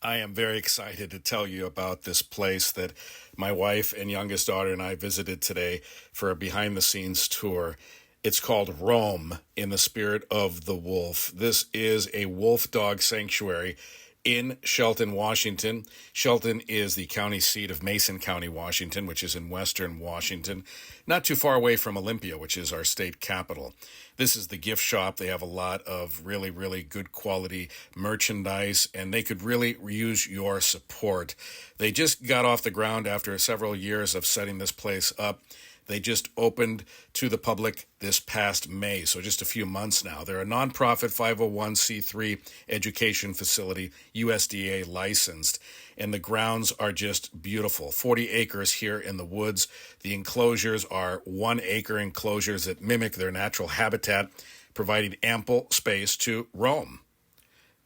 I am very excited to tell you about this place that my wife and youngest daughter and I visited today for a behind the scenes tour. It's called Rome in the Spirit of the Wolf. This is a wolf dog sanctuary in Shelton, Washington. Shelton is the county seat of Mason County, Washington, which is in western Washington, not too far away from Olympia, which is our state capital. This is the gift shop. They have a lot of really, really good quality merchandise, and they could really use your support. They just got off the ground after several years of setting this place up. They just opened to the public this past May, so just a few months now. They're a nonprofit 501c3 education facility, USDA licensed, and the grounds are just beautiful. 40 acres here in the woods. The enclosures are 1 acre enclosures that mimic their natural habitat, providing ample space to roam.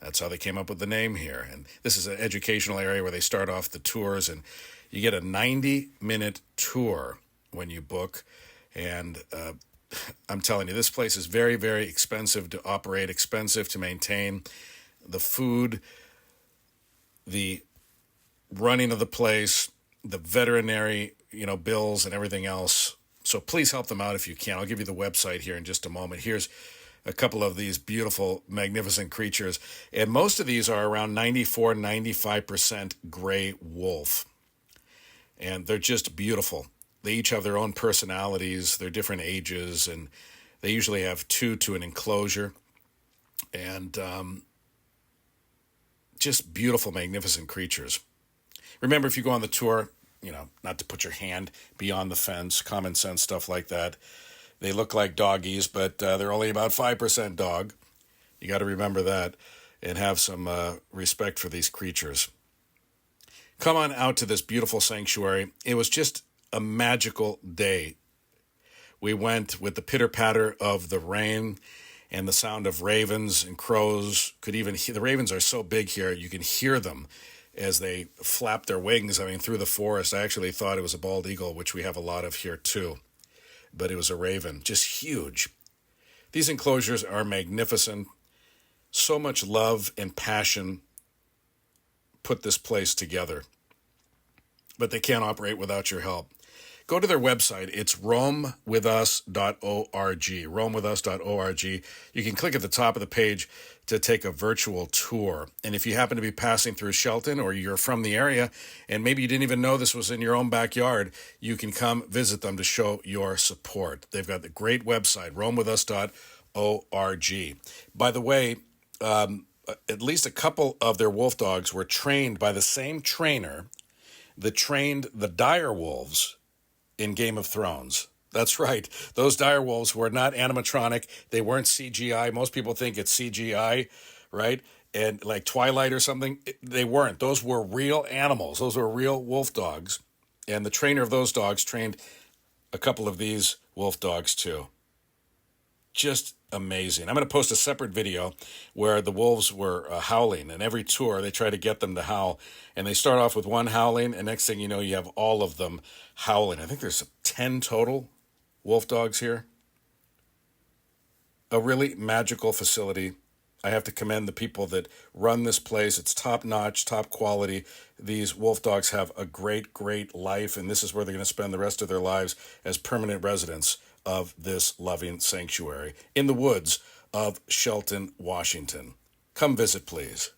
That's how they came up with the name here. And this is an educational area where they start off the tours, and you get a 90-minute tour when you book. And I'm telling you, this place is very, very expensive to operate, expensive to maintain. The food, the running of the place, the veterinary, bills and everything else. So please help them out if you can. I'll give you the website here in just a moment. Here's a couple of these beautiful, magnificent creatures. And most of these are around 94, 95% gray wolf. And they're just beautiful. They each have their own personalities, their different ages, and they usually have 2 to an enclosure. And just beautiful, magnificent creatures. Remember, if you go on the tour, not to put your hand beyond the fence, common sense stuff like that. They look like doggies, but they're only about 5% dog. You got to remember that and have some respect for these creatures. Come on out to this beautiful sanctuary. It was just a magical day. We went with the pitter-patter of the rain and the sound of ravens and crows. The ravens are so big here, you can hear them as they flap their wings, through the forest. I actually thought it was a bald eagle, which we have a lot of here too. But it was a raven, just huge. These enclosures are magnificent. So much love and passion put this place together. But they can't operate without your help. Go to their website. It's roamwithus.org. Roamwithus.org. You can click at the top of the page to take a virtual tour. And if you happen to be passing through Shelton or you're from the area and maybe you didn't even know this was in your own backyard, you can come visit them to show your support. They've got the great website, roamwithus.org. By the way, at least a couple of their wolf dogs were trained by the same trainer that trained the dire wolves in Game of Thrones. That's right. Those dire wolves were not animatronic. They weren't CGI. Most people think it's CGI, right? And like Twilight or something. They weren't. Those were real animals. Those were real wolf dogs. And the trainer of those dogs trained a couple of these wolf dogs too. Just amazing. I'm going to post a separate video where the wolves were howling, and every tour they try to get them to howl, and they start off with one howling, and next thing you know, you have all of them howling. I think there's 10 total wolf dogs here. A really magical facility. I have to commend the people that run this place. It's top-notch, top quality. These wolf dogs have a great, great life, and this is where they're going to spend the rest of their lives as permanent residents of this loving sanctuary in the woods of Shelton, Washington. Come visit, please.